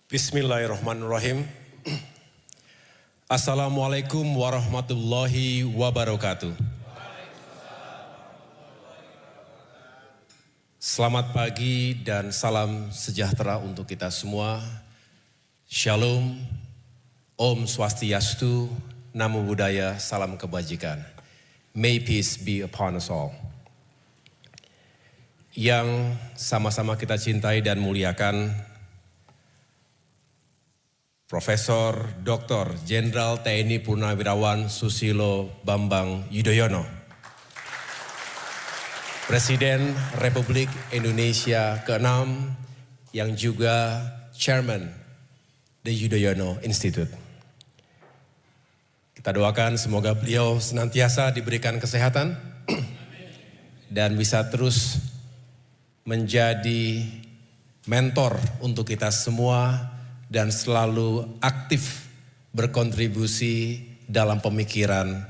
Bismillahirrahmanirrahim. Assalamualaikum warahmatullahi wabarakatuh. Selamat pagi dan salam sejahtera untuk kita semua. Shalom, Om Swastiastu, Namo Buddhaya, salam kebajikan. May peace be upon us all. Yang sama-sama kita cintai dan muliakan, Profesor Dr. Jenderal TNI Purnawirawan Susilo Bambang Yudhoyono, Presiden Republik Indonesia ke-6 yang juga Chairman The Yudhoyono Institute. Kita doakan semoga beliau senantiasa diberikan kesehatan dan bisa terus menjadi mentor untuk kita semua dan selalu aktif berkontribusi dalam pemikiran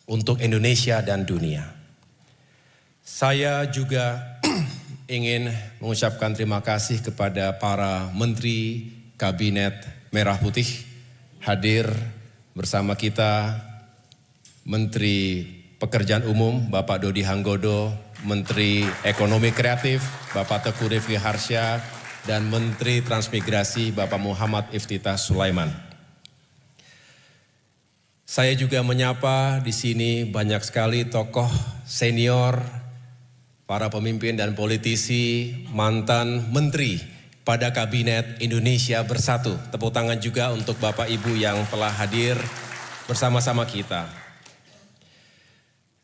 untuk Indonesia dan dunia. Saya juga ingin mengucapkan terima kasih kepada para Menteri Kabinet Merah Putih hadir bersama kita, Menteri Pekerjaan Umum Bapak Dodi Hanggodo, Menteri Ekonomi Kreatif Bapak Teguh Rifki Harsha, dan Menteri Transmigrasi Bapak Muhammad Iftithah Sulaiman. Saya juga menyapa di sini banyak sekali tokoh senior, para pemimpin dan politisi, mantan menteri pada Kabinet Indonesia Bersatu. Tepuk tangan juga untuk Bapak Ibu yang telah hadir bersama-sama kita.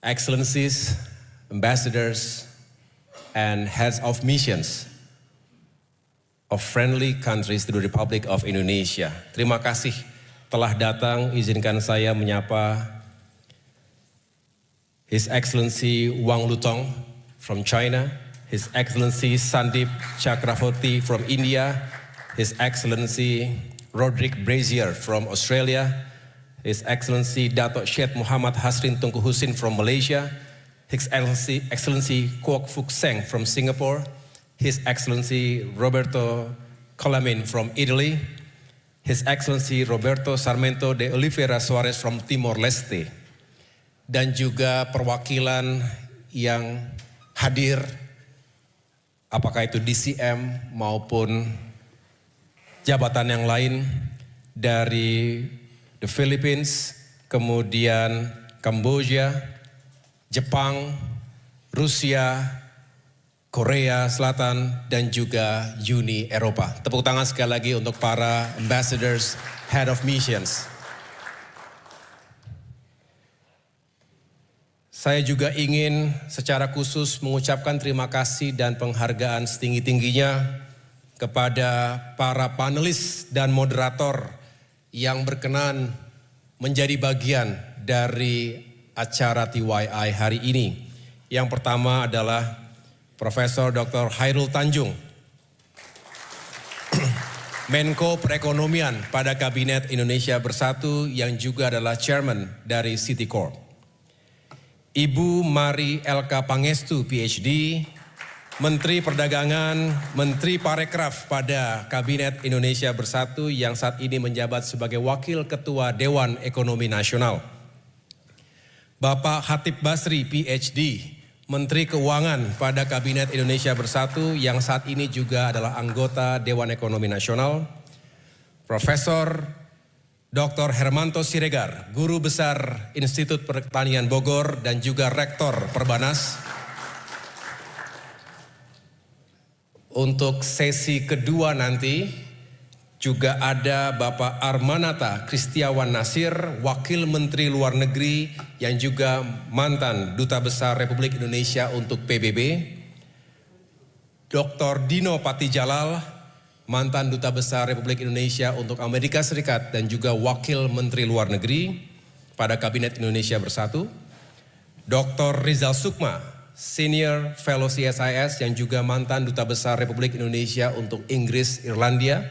Excellencies, ambassadors, and heads of missions of friendly countries to the Republic of Indonesia. Terima kasih telah datang. Izinkan saya menyapa His Excellency Wang Lutong from China, His Excellency Sandip Chakravorty from India, His Excellency Roderick Brazier from Australia, His Excellency Dato' Syed Muhammad Hasrin Tunku Husin from Malaysia, His Excellency Kwok Fuk Seng from Singapore, His Excellency Roberto Colamin from Italy, His Excellency Roberto Sarmento de Oliveira Suarez from Timor Leste, dan juga perwakilan yang hadir, apakah itu DCM maupun jabatan yang lain dari the Philippines, kemudian Kamboja, Jepang, Rusia, Korea Selatan, dan juga Uni Eropa. Tepuk tangan sekali lagi untuk para ambassadors, head of missions. Saya juga ingin secara khusus mengucapkan terima kasih dan penghargaan setinggi-tingginya kepada para panelis dan moderator yang berkenan menjadi bagian dari acara TYI hari ini. Yang pertama adalah Profesor Dr. Hairul Tanjung, Menko Perekonomian pada Kabinet Indonesia Bersatu yang juga adalah Chairman dari Citicorp. Ibu Mari Elka Pangestu, PhD, Menteri Perdagangan, Menteri Parekraf pada Kabinet Indonesia Bersatu yang saat ini menjabat sebagai Wakil Ketua Dewan Ekonomi Nasional. Bapak Hatip Basri, PhD, Menteri Keuangan pada Kabinet Indonesia Bersatu yang saat ini juga adalah anggota Dewan Ekonomi Nasional. Profesor Dr. Hermanto Siregar, Guru Besar Institut Pertanian Bogor dan juga Rektor Perbanas. Untuk sesi kedua nanti juga ada Bapak Armanata Kristiawan Nasir, Wakil Menteri Luar Negeri yang juga mantan Duta Besar Republik Indonesia untuk PBB. Dr. Dino Patijalal, mantan Duta Besar Republik Indonesia untuk Amerika Serikat dan juga Wakil Menteri Luar Negeri pada Kabinet Indonesia Bersatu. Dr. Rizal Sukma, Senior Fellow CSIS yang juga mantan Duta Besar Republik Indonesia untuk Inggris, Irlandia.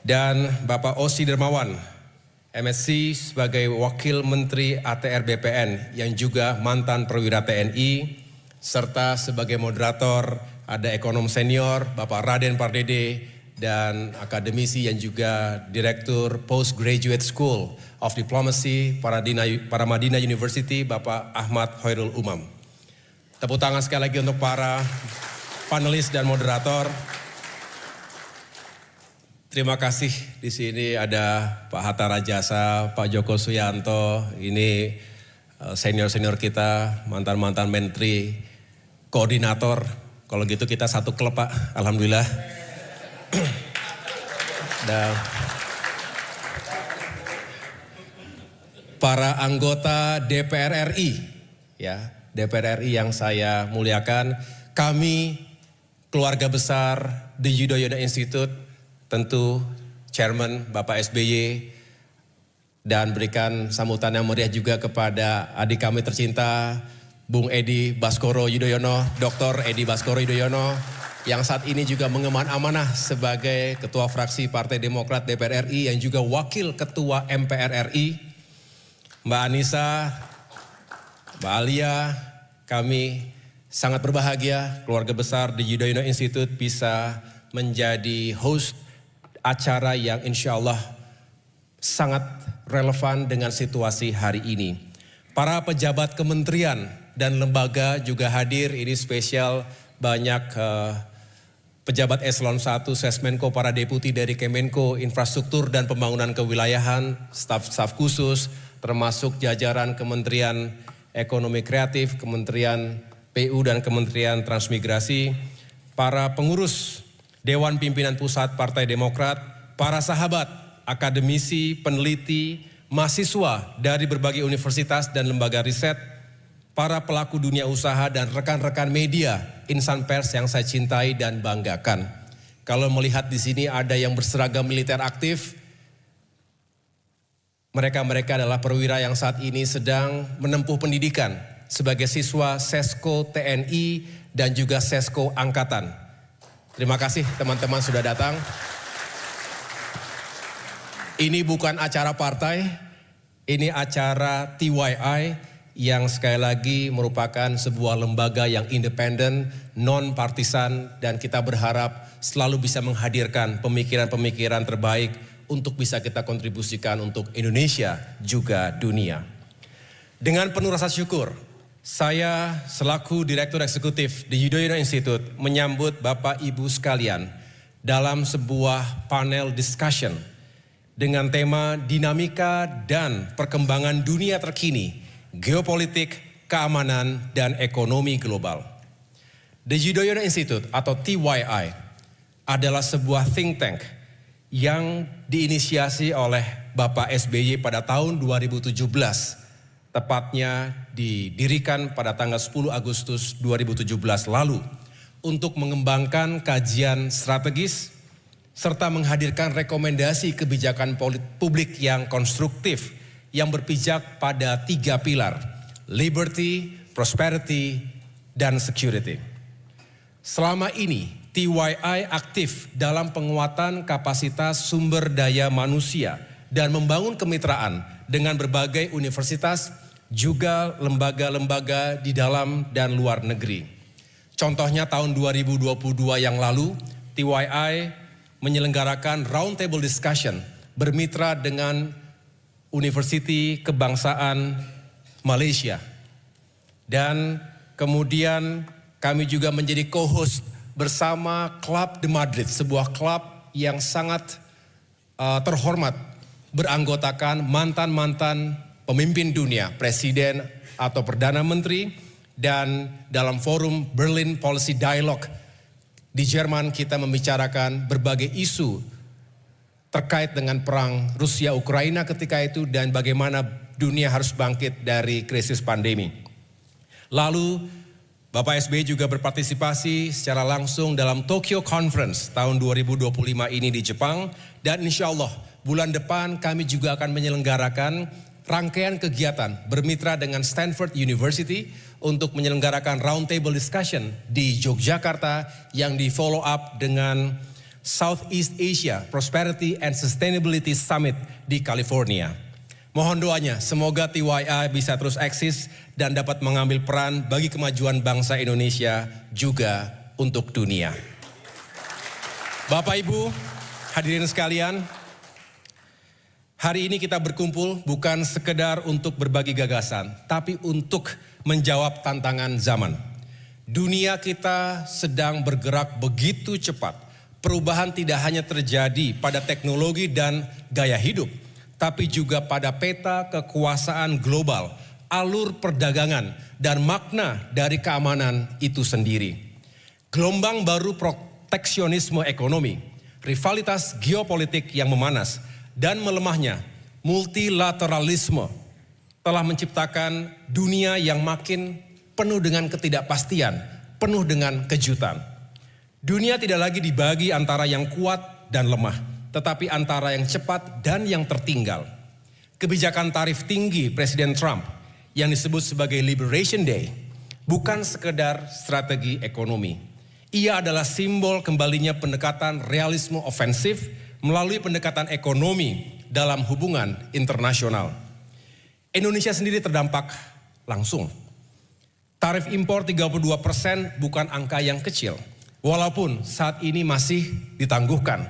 Dan Bapak Osi Dermawan, MSc sebagai Wakil Menteri ATR BPN yang juga mantan perwira TNI, serta sebagai moderator ada ekonom senior Bapak Raden Pardede dan akademisi yang juga Direktur Postgraduate School of Diplomacy Paramadina University, Bapak Ahmad Khairul Umam. Tepuk tangan sekali lagi untuk para panelis dan moderator. Terima kasih, di sini ada Pak Hatta Rajasa, Pak Joko Suyanto, ini senior-senior kita, mantan-mantan menteri, koordinator. Kalau gitu kita satu klub, Pak, alhamdulillah. Dan para anggota DPR RI, ya, DPR RI yang saya muliakan, kami keluarga besar The Yudhoyono Institute, tentu Chairman Bapak SBY, dan berikan sambutan yang meriah juga kepada adik kami tercinta, Bung Edi Baskoro Yudhoyono, Dr. Edi Baskoro Yudhoyono, yang saat ini juga mengemban amanah sebagai Ketua Fraksi Partai Demokrat DPR RI yang juga Wakil Ketua MPR RI, Mbak Anissa, Mbak Alia. Kami sangat berbahagia keluarga besar di Yudhoyono Institute bisa menjadi host acara yang insya Allah sangat relevan dengan situasi hari ini. Para pejabat kementerian dan lembaga juga hadir, ini spesial banyak pejabat eselon 1 Sesmenko, para deputi dari Kemenko Infrastruktur dan Pembangunan Kewilayahan, staf-staf khusus, termasuk jajaran Kementerian Ekonomi Kreatif, Kementerian PU dan Kementerian Transmigrasi, para pengurus Dewan Pimpinan Pusat Partai Demokrat, para sahabat, akademisi, peneliti, mahasiswa dari berbagai universitas dan lembaga riset, para pelaku dunia usaha dan rekan-rekan media, insan pers yang saya cintai dan banggakan. Kalau melihat di sini ada yang berseragam militer aktif, mereka-mereka adalah perwira yang saat ini sedang menempuh pendidikan sebagai siswa Sesko TNI dan juga Sesko Angkatan. Terima kasih teman-teman sudah datang. Ini bukan acara partai, ini acara TYI yang sekali lagi merupakan sebuah lembaga yang independen, non-partisan, dan kita berharap selalu bisa menghadirkan pemikiran-pemikiran terbaik untuk bisa kita kontribusikan untuk Indonesia juga dunia. Dengan penuh rasa syukur, saya selaku Direktur Eksekutif di Yudhoyono Institute menyambut Bapak Ibu sekalian dalam sebuah panel discussion dengan tema dinamika dan perkembangan dunia terkini, geopolitik, keamanan, dan ekonomi global. The Yudhoyono Institute atau TYI adalah sebuah think tank yang diinisiasi oleh Bapak SBY pada tahun 2017, tepatnya didirikan pada tanggal 10 Agustus 2017 lalu untuk mengembangkan kajian strategis serta menghadirkan rekomendasi kebijakan publik yang konstruktif yang berpijak pada 3 pilar, liberty, prosperity, dan security. Selama ini, TYI aktif dalam penguatan kapasitas sumber daya manusia dan membangun kemitraan dengan berbagai universitas, juga lembaga-lembaga di dalam dan luar negeri. Contohnya tahun 2022 yang lalu, TYI menyelenggarakan roundtable discussion bermitra dengan Universiti Kebangsaan Malaysia. Dan kemudian kami juga menjadi co-host bersama Club de Madrid, sebuah klub yang sangat terhormat, beranggotakan mantan-mantan pemimpin dunia, presiden atau perdana menteri, dan dalam forum Berlin Policy Dialogue di Jerman kita membicarakan berbagai isu terkait dengan perang Rusia-Ukraina ketika itu dan bagaimana dunia harus bangkit dari krisis pandemi. Lalu Bapak SBY juga berpartisipasi secara langsung dalam Tokyo Conference tahun 2025 ini di Jepang, dan insya Allah bulan depan kami juga akan menyelenggarakan rangkaian kegiatan bermitra dengan Stanford University untuk menyelenggarakan roundtable discussion di Yogyakarta yang di follow up dengan Southeast Asia Prosperity and Sustainability Summit di California. Mohon doanya, semoga TYI bisa terus eksis dan dapat mengambil peran bagi kemajuan bangsa Indonesia juga untuk dunia. Bapak Ibu, Hadirin sekalian, hari ini kita berkumpul bukan sekedar untuk berbagi gagasan, tapi untuk menjawab tantangan zaman. Dunia kita sedang bergerak begitu cepat. Perubahan tidak hanya terjadi pada teknologi dan gaya hidup, tapi juga pada peta kekuasaan global, alur perdagangan, dan makna dari keamanan itu sendiri. Gelombang baru proteksionisme ekonomi, rivalitas geopolitik yang memanas, dan melemahnya multilateralisme telah menciptakan dunia yang makin penuh dengan ketidakpastian, penuh dengan kejutan. Dunia tidak lagi dibagi antara yang kuat dan lemah, tetapi antara yang cepat dan yang tertinggal. Kebijakan tarif tinggi Presiden Trump yang disebut sebagai Liberation Day bukan sekedar strategi ekonomi. Ia adalah simbol kembalinya pendekatan realisme ofensif melalui pendekatan ekonomi dalam hubungan internasional. Indonesia sendiri terdampak langsung. Tarif impor 32% bukan angka yang kecil, walaupun saat ini masih ditangguhkan.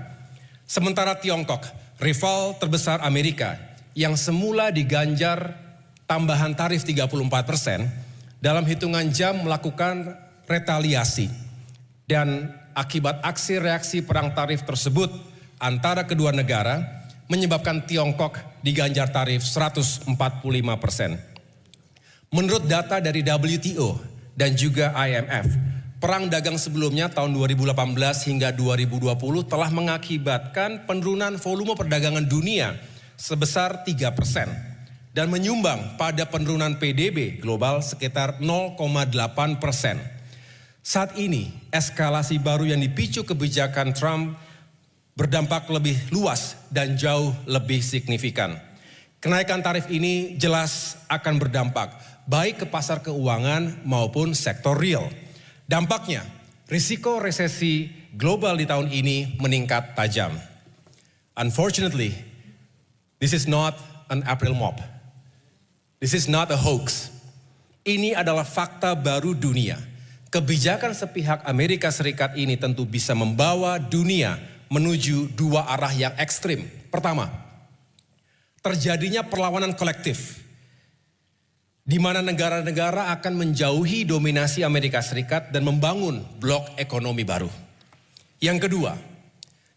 Sementara Tiongkok, rival terbesar Amerika, yang semula diganjar tambahan tarif 34%, dalam hitungan jam melakukan retaliasi. Dan akibat aksi reaksi perang tarif tersebut antara kedua negara menyebabkan Tiongkok diganjar tarif 145%. Menurut data dari WTO dan juga IMF, perang dagang sebelumnya tahun 2018 hingga 2020 telah mengakibatkan penurunan volume perdagangan dunia sebesar 3% dan menyumbang pada penurunan PDB global sekitar 0,8%. Saat ini, eskalasi baru yang dipicu kebijakan Trump berdampak lebih luas dan jauh lebih signifikan. Kenaikan tarif ini jelas akan berdampak baik ke pasar keuangan maupun sektor real. Dampaknya, risiko resesi global di tahun ini meningkat tajam. Unfortunately, this is not an April mop. This is not a hoax. Ini adalah fakta baru dunia. Kebijakan sepihak Amerika Serikat ini tentu bisa membawa dunia menuju dua arah yang ekstrim. Pertama, terjadinya perlawanan kolektif, di mana negara-negara akan menjauhi dominasi Amerika Serikat dan membangun blok ekonomi baru. Yang kedua,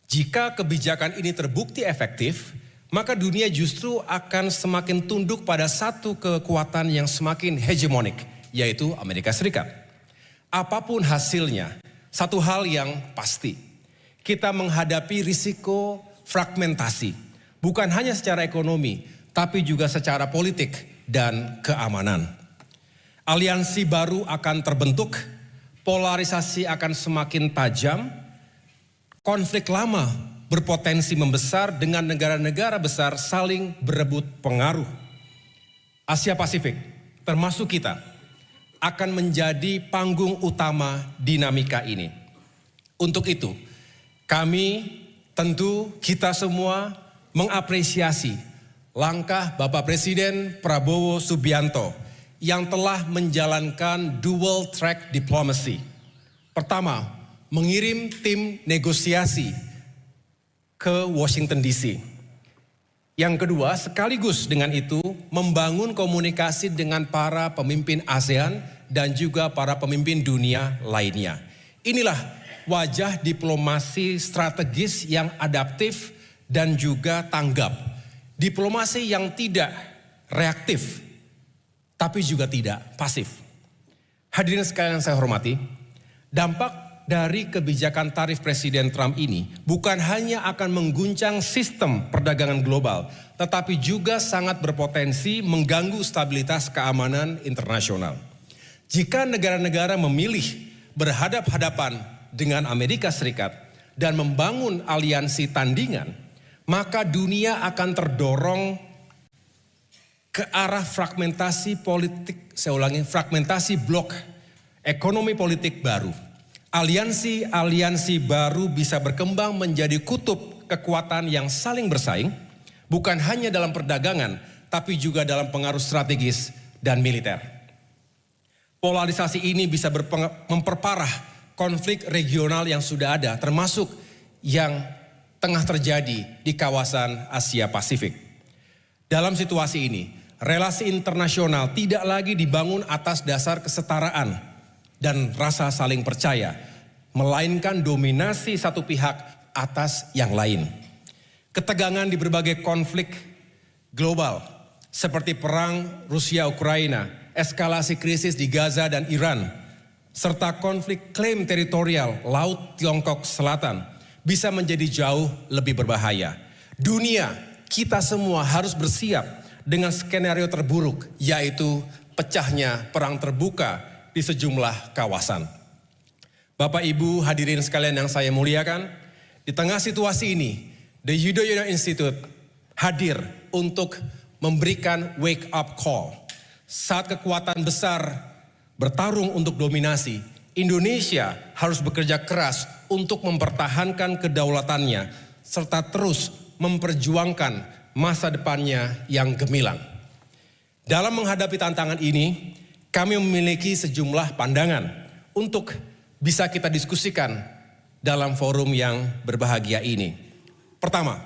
jika kebijakan ini terbukti efektif, maka dunia justru akan semakin tunduk pada satu kekuatan yang semakin hegemonik, yaitu Amerika Serikat. Apapun hasilnya, satu hal yang pasti, kita menghadapi risiko fragmentasi, bukan hanya secara ekonomi, tapi juga secara politik dan keamanan. Aliansi baru akan terbentuk, polarisasi akan semakin tajam, konflik lama berpotensi membesar dengan negara-negara besar saling berebut pengaruh. Asia Pasifik, termasuk kita, akan menjadi panggung utama dinamika ini. Untuk itu, kita semua mengapresiasi langkah Bapak Presiden Prabowo Subianto yang telah menjalankan dual track diplomacy. Pertama, mengirim tim negosiasi ke Washington DC. Yang kedua, sekaligus dengan itu membangun komunikasi dengan para pemimpin ASEAN dan juga para pemimpin dunia lainnya. Inilah wajah diplomasi strategis yang adaptif dan juga tanggap. Diplomasi yang tidak reaktif, tapi juga tidak pasif. Hadirin sekalian yang saya hormati, dampak dari kebijakan tarif Presiden Trump ini bukan hanya akan mengguncang sistem perdagangan global, tetapi juga sangat berpotensi mengganggu stabilitas keamanan internasional. Jika negara-negara memilih berhadap-hadapan dengan Amerika Serikat dan membangun aliansi tandingan, maka dunia akan terdorong ke arah fragmentasi politik, fragmentasi blok ekonomi politik baru. Aliansi-aliansi baru bisa berkembang menjadi kutub kekuatan yang saling bersaing, bukan hanya dalam perdagangan, tapi juga dalam pengaruh strategis dan militer. Polarisasi ini bisa memperparah konflik regional yang sudah ada, termasuk yang tengah terjadi di kawasan Asia Pasifik. Dalam situasi ini, relasi internasional tidak lagi dibangun atas dasar kesetaraan dan rasa saling percaya, melainkan dominasi satu pihak atas yang lain. Ketegangan di berbagai konflik global seperti perang Rusia-Ukraina, eskalasi krisis di Gaza dan Iran, serta konflik klaim teritorial Laut Tiongkok Selatan bisa menjadi jauh lebih berbahaya. Dunia, kita semua harus bersiap dengan skenario terburuk, yaitu pecahnya perang terbuka di sejumlah kawasan. Bapak Ibu hadirin sekalian yang saya muliakan, di tengah situasi ini, The Yudhoyono Institute hadir untuk memberikan wake up call. Saat kekuatan besar bertarung untuk dominasi, Indonesia harus bekerja keras untuk mempertahankan kedaulatannya serta terus memperjuangkan masa depannya yang gemilang. Dalam menghadapi tantangan ini, kami memiliki sejumlah pandangan untuk bisa kita diskusikan dalam forum yang berbahagia ini. Pertama,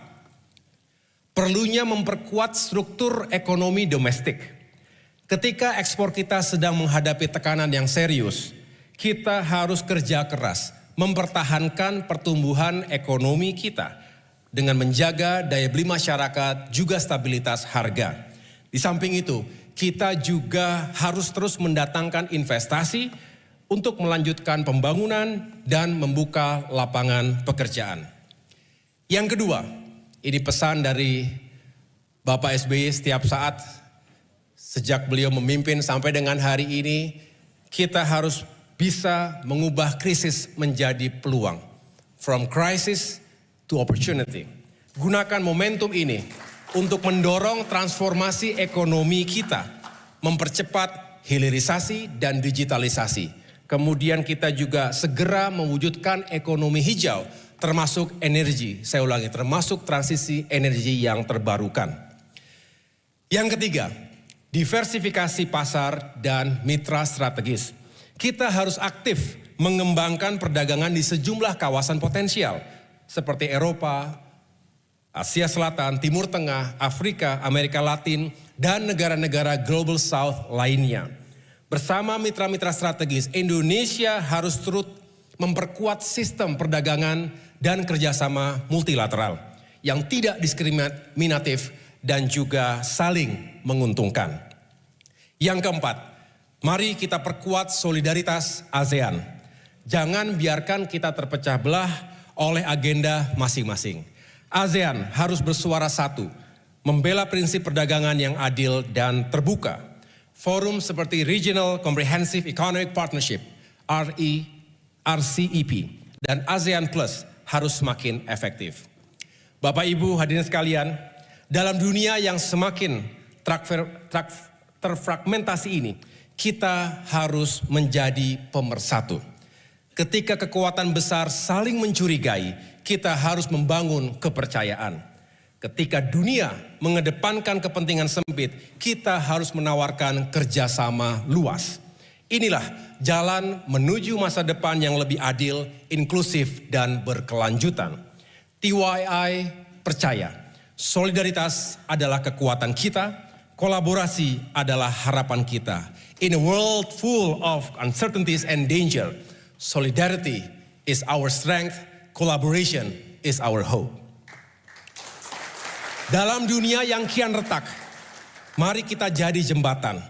perlunya memperkuat struktur ekonomi domestik. Ketika ekspor kita sedang menghadapi tekanan yang serius, kita harus kerja keras mempertahankan pertumbuhan ekonomi kita dengan menjaga daya beli masyarakat juga stabilitas harga. Di samping itu, kita juga harus terus mendatangkan investasi untuk melanjutkan pembangunan dan membuka lapangan pekerjaan. Yang kedua, ini pesan dari Bapak SBY setiap saat sejak beliau memimpin sampai dengan hari ini, kita harus bisa mengubah krisis menjadi peluang. From crisis to opportunity. Gunakan momentum ini untuk mendorong transformasi ekonomi kita, mempercepat hilirisasi dan digitalisasi. Kemudian kita juga segera mewujudkan ekonomi hijau, termasuk energi, saya ulangi, termasuk transisi energi yang terbarukan. Yang ketiga, diversifikasi pasar dan mitra strategis. Kita harus aktif mengembangkan perdagangan di sejumlah kawasan potensial seperti Eropa, Asia Selatan, Timur Tengah, Afrika, Amerika Latin, dan negara-negara Global South lainnya. Bersama mitra-mitra strategis, Indonesia harus turut memperkuat sistem perdagangan dan kerjasama multilateral yang tidak diskriminatif dan juga saling menguntungkan. Yang keempat, mari kita perkuat solidaritas ASEAN. Jangan biarkan kita terpecah belah oleh agenda masing-masing. ASEAN harus bersuara satu, membela prinsip perdagangan yang adil dan terbuka. Forum seperti Regional Comprehensive Economic Partnership, RCEP, dan ASEAN Plus harus semakin efektif. Bapak Ibu hadirin sekalian, dalam dunia yang semakin terfragmentasi ini, kita harus menjadi pemersatu. Ketika kekuatan besar saling mencurigai, kita harus membangun kepercayaan. Ketika dunia mengedepankan kepentingan sempit, kita harus menawarkan kerjasama luas. Inilah jalan menuju masa depan yang lebih adil, inklusif, dan berkelanjutan. TYI percaya, solidaritas adalah kekuatan kita, kolaborasi adalah harapan kita. In a world full of uncertainties and danger, solidarity is our strength, collaboration is our hope. Dalam dunia yang kian retak, mari kita jadi jembatan.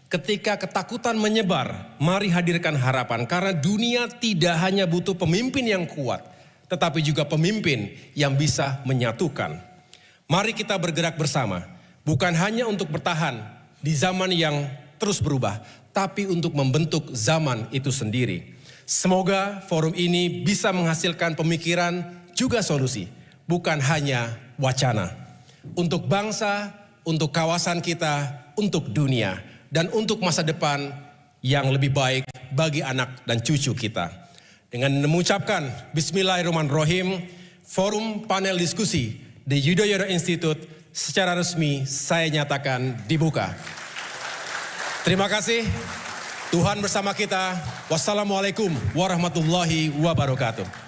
Ketika ketakutan menyebar, mari hadirkan harapan. Karena dunia tidak hanya butuh pemimpin yang kuat, tetapi juga pemimpin yang bisa menyatukan. Mari kita bergerak bersama, bukan hanya untuk bertahan di zaman yang terus berubah, tapi untuk membentuk zaman itu sendiri. Semoga forum ini bisa menghasilkan pemikiran juga solusi, bukan hanya wacana. Untuk bangsa, untuk kawasan kita, untuk dunia, dan untuk masa depan yang lebih baik bagi anak dan cucu kita. Dengan mengucapkan Bismillahirrahmanirrahim, forum panel diskusi The Yudhoyono Institute secara resmi saya nyatakan dibuka. Terima kasih, Tuhan bersama kita. Wassalamualaikum warahmatullahi wabarakatuh.